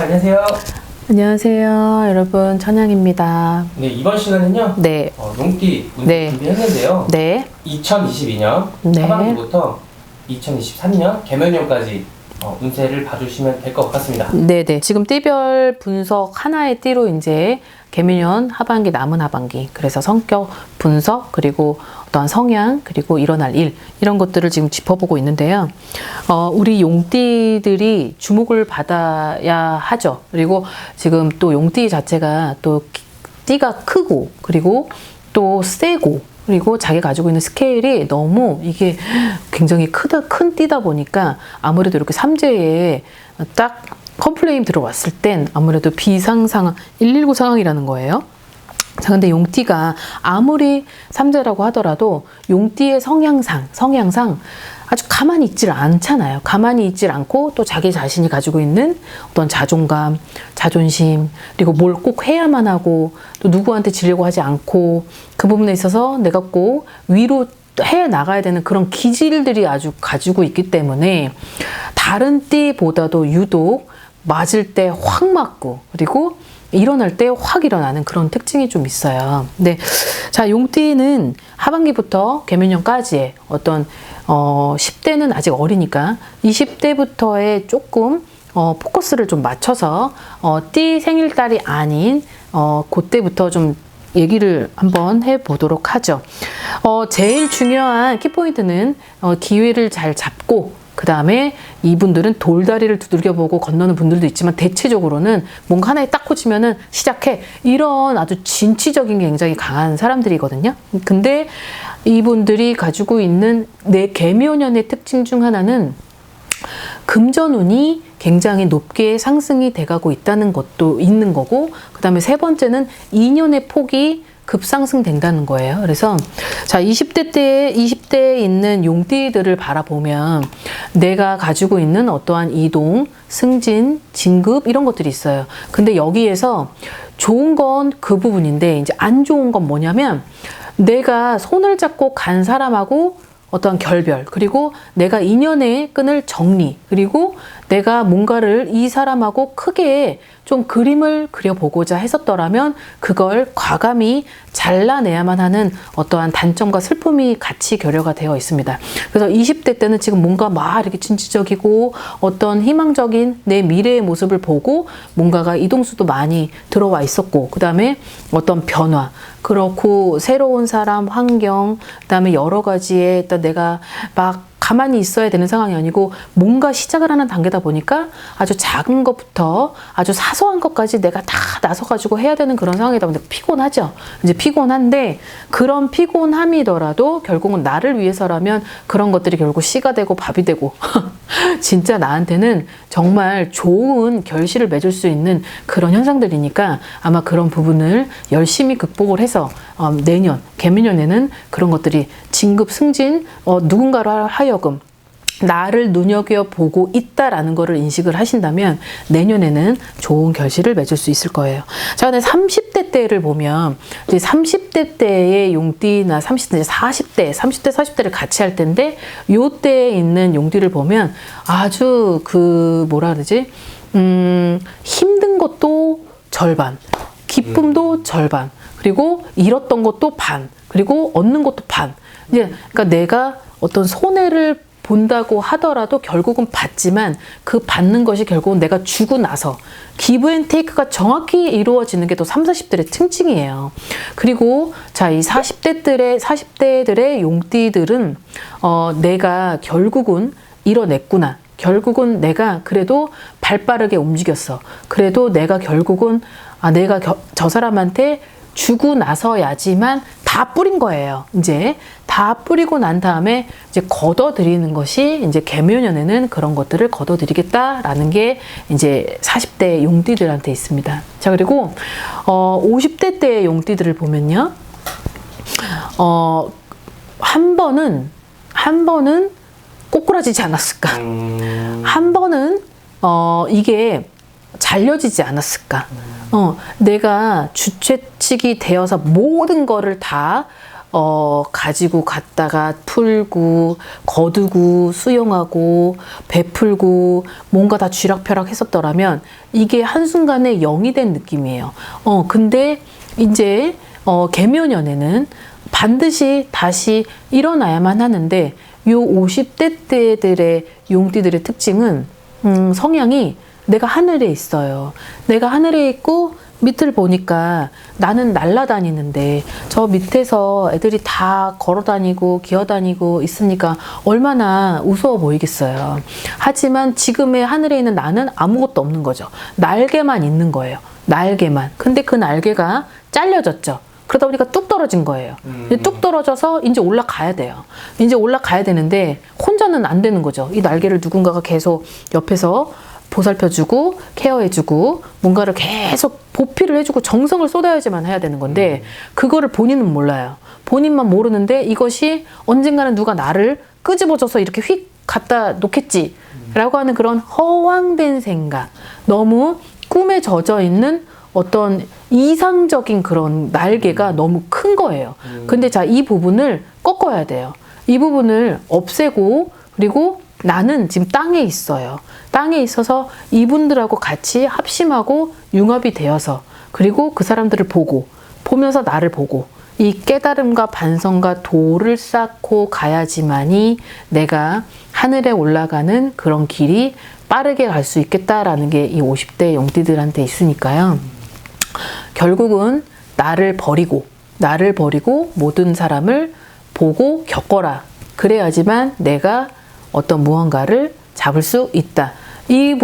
안녕하세요. 안녕하세요, 여러분. 천양입니다. 네, 이번 시간은요. 네. 용띠 운세 네. 준비했는데요. 네. 2022년 네. 하반기부터 2023년 개면년까지 운세를 봐주시면 될 것 같습니다. 네네. 지금 띠별 분석 하나의 띠로 이제 개미년 하반기, 남은 하반기. 그래서 성격 분석, 그리고 어떤 성향, 그리고 일어날 일, 이런 것들을 지금 짚어보고 있는데요. 우리 용띠들이 주목을 받아야 하죠. 그리고 지금 또 용띠 자체가 또 띠가 크고, 그리고 또 세고, 그리고 자기가 가지고 있는 스케일이 너무 이게 굉장히 큰 띠다 보니까 아무래도 이렇게 삼재에 딱 컴플레인 들어왔을 땐 아무래도 비상상황, 119 상황이라는 거예요. 자, 근데 용띠가 아무리 삼재라고 하더라도 용띠의 성향상 아주 가만히 있질 않잖아요. 가만히 있질 않고 또 자기 자신이 가지고 있는 어떤 자존감, 자존심, 그리고 뭘 꼭 해야만 하고 또 누구한테 지려고 하지 않고 그 부분에 있어서 내가 꼭 위로 해 나가야 되는 그런 기질들이 아주 가지고 있기 때문에 다른 띠보다도 유독 맞을 때 확 맞고 그리고 일어날 때 확 일어나는 그런 특징이 좀 있어요. 네. 자, 용띠는 하반기부터 개면년까지의 어떤 10대는 아직 어리니까 20대부터의 조금 포커스를 좀 맞춰서 띠 생일달이 아닌 그때부터 좀 얘기를 한번 해보도록 하죠. 제일 중요한 키포인트는 기회를 잘 잡고 그 다음에 이분들은 돌다리를 두들겨보고 건너는 분들도 있지만 대체적으로는 뭔가 하나에 딱 꽂히면은 시작해. 이런 아주 진취적인 게 굉장히 강한 사람들이거든요. 근데 이분들이 가지고 있는 내 개묘년의 특징 중 하나는 금전운이 굉장히 높게 상승이 돼가고 있다는 것도 있는 거고, 그 다음에 세 번째는 인연의 폭이 급상승된다는 거예요. 그래서 자, 20대에 있는 용띠들을 바라보면 내가 가지고 있는 어떠한 이동, 승진, 진급 이런 것들이 있어요. 근데 여기에서 좋은 건 그 부분인데 이제 안 좋은 건 뭐냐면 내가 손을 잡고 간 사람하고 어떤 결별, 그리고 내가 인연의 끈을 정리, 그리고 내가 뭔가를 이 사람하고 크게 좀 그림을 그려보고자 했었더라면 그걸 과감히 잘라내야만 하는 어떠한 단점과 슬픔이 같이 결여가 되어 있습니다. 그래서 20대 때는 지금 뭔가 막 이렇게 진취적이고 어떤 희망적인 내 미래의 모습을 보고 뭔가가 이동수도 많이 들어와 있었고, 그 다음에 어떤 변화, 그렇고 새로운 사람, 환경, 그 다음에 여러 가지의 일단 내가 막 가만히 있어야 되는 상황이 아니고 뭔가 시작을 하는 단계다 보니까 아주 작은 것부터 아주 사소한 것까지 내가 다 나서가지고 해야 되는 그런 상황이다 보니까 피곤하죠. 이제 피곤한데 그런 피곤함이더라도 결국은 나를 위해서라면 그런 것들이 결국 씨가 되고 밥이 되고 진짜 나한테는 정말 좋은 결실을 맺을 수 있는 그런 현상들이니까 아마 그런 부분을 열심히 극복을 해서 내년, 개미년에는 그런 것들이 진급, 승진, 누군가로 하여금 나를 눈여겨보고 있다라는 것을 인식을 하신다면 내년에는 좋은 결실을 맺을 수 있을 거예요. 자, 근데 30대 때를 보면 이제 30대 때의 용띠나 30대, 40대, 30대, 40대를 같이 할 텐데 요 때에 있는 용띠를 보면 아주 뭐라 그러지? 힘든 것도 절반, 기쁨도 절반, 그리고 잃었던 것도 반, 그리고 얻는 것도 반. 이제 그러니까 내가 어떤 손해를 본다고 하더라도 결국은 받지만 그 받는 것이 결국은 내가 주고 나서 기브 앤 테이크가 정확히 이루어지는 게 또 30, 40대의 특징이에요. 그리고 자, 이 40대들의 용띠들은 내가 결국은 이뤄냈구나. 결국은 내가 그래도 발 빠르게 움직였어. 그래도 내가 결국은 내가 저 사람한테 주고 나서야지만 다 뿌린 거예요. 이제 다 뿌리고 난 다음에 이제 걷어들이는 것이 이제 개묘년에는 그런 것들을 걷어들이겠다라는 게 이제 40대 용띠들한테 있습니다. 자, 그리고 50대 때의 용띠들을 보면요, 한 번은 꼬꾸라지지 않았을까? 한 번은 이게 잘려지지 않았을까? 내가 주최측이 되어서 모든 거를 다 가지고 갔다가 풀고 거두고 수용하고 베풀고 뭔가 다 쥐락펴락 했었더라면 이게 한순간에 0이 된 느낌이에요. 근데 이제 계묘년에는 반드시 다시 일어나야만 하는데 요 50대 때들의 용띠들의 특징은 성향이 내가 하늘에 있어요. 내가 하늘에 있고 밑을 보니까 나는 날아다니는데 저 밑에서 애들이 다 걸어다니고 기어다니고 있으니까 얼마나 우스워 보이겠어요. 하지만 지금의 하늘에 있는 나는 아무것도 없는 거죠. 날개만 있는 거예요. 날개만. 근데 그 날개가 잘려졌죠. 그러다 보니까 뚝 떨어진 거예요. 뚝 떨어져서 이제 올라가야 돼요. 이제 올라가야 되는데 혼자는 안 되는 거죠. 이 날개를 누군가가 계속 옆에서 보살펴주고 케어해주고 뭔가를 계속 보필을 해주고 정성을 쏟아야지만 해야 되는 건데 그거를 본인은 몰라요. 본인만 모르는데 이것이 언젠가는 누가 나를 끄집어줘서 이렇게 휙 갖다 놓겠지 라고 하는 그런 허황된 생각, 너무 꿈에 젖어 있는 어떤 이상적인 그런 날개가 너무 큰 거예요. 근데 자, 이 부분을 꺾어야 돼요. 이 부분을 없애고, 그리고 나는 지금 땅에 있어요. 땅에 있어서 이분들하고 같이 합심하고 융합이 되어서, 그리고 그 사람들을 보면서 나를 보고, 이 깨달음과 반성과 도를 쌓고 가야지만이 내가 하늘에 올라가는 그런 길이 빠르게 갈 수 있겠다라는 게 이 50대 용띠들한테 있으니까요. 결국은 나를 버리고 모든 사람을 보고 겪어라. 그래야지만 내가 어떤 무언가를 잡을 수 있다. 이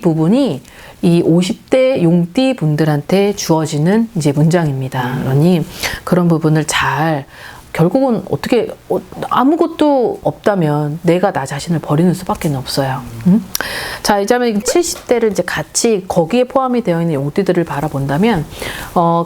부분이 이 50대 용띠 분들한테 주어지는 이제 문장입니다. 그러니 그런 부분을 잘, 결국은 어떻게 아무것도 없다면 내가 나 자신을 버리는 수밖에 없어요. 자, 이제 70대를 이제 같이 거기에 포함이 되어 있는 용띠들을 바라본다면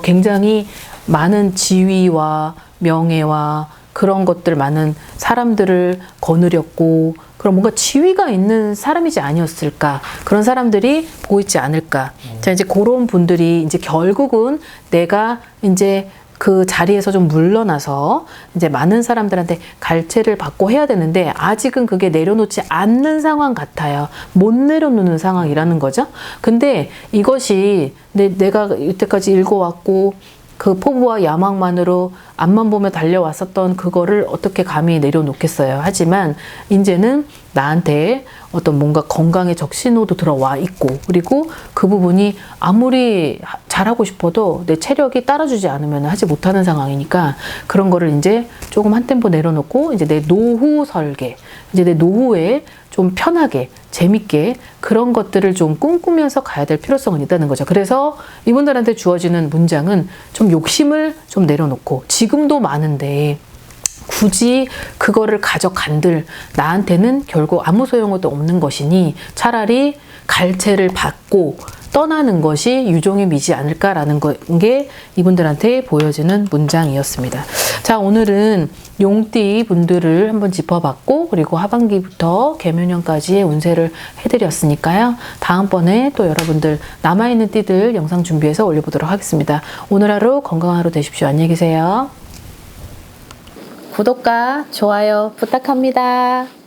굉장히 많은 지위와 명예와 그런 것들, 많은 사람들을 거느렸고 그런 뭔가 지위가 있는 사람이지 아니었을까, 그런 사람들이 보고 있지 않을까. 자, 이제 그런 분들이 이제 결국은 내가 이제 그 자리에서 좀 물러나서 이제 많은 사람들한테 갈채를 받고 해야 되는데 아직은 그게 내려놓지 않는 상황 같아요. 못 내려놓는 상황이라는 거죠. 근데 이것이 내가 이때까지 읽어왔고 그 포부와 야망만으로 앞만 보며 달려왔었던 그거를 어떻게 감히 내려놓겠어요. 하지만 이제는 나한테 어떤 뭔가 건강의 적신호도 들어와 있고, 그리고 그 부분이 아무리 잘하고 싶어도 내 체력이 따라주지 않으면 하지 못하는 상황이니까 그런 거를 이제 조금 한 템포 내려놓고 이제 내 노후 설계, 이제 내 노후에 좀 편하게 재밌게 그런 것들을 좀 꿈꾸면서 가야 될 필요성은 있다는 거죠. 그래서 이분들한테 주어지는 문장은 좀 욕심을 좀 내려놓고, 지금도 많은데 굳이 그거를 가져간들 나한테는 결국 아무 소용도 없는 것이니 차라리 갈채를 받고 떠나는 것이 유종의 미지 않을까라는 게 이분들한테 보여지는 문장이었습니다. 자, 오늘은 용띠 분들을 한번 짚어봤고, 그리고 하반기부터 계묘년까지의 운세를 해드렸으니까요. 다음번에 또 여러분들 남아있는 띠들 영상 준비해서 올려보도록 하겠습니다. 오늘 하루 건강한 하루 되십시오. 안녕히 계세요. 구독과 좋아요 부탁합니다.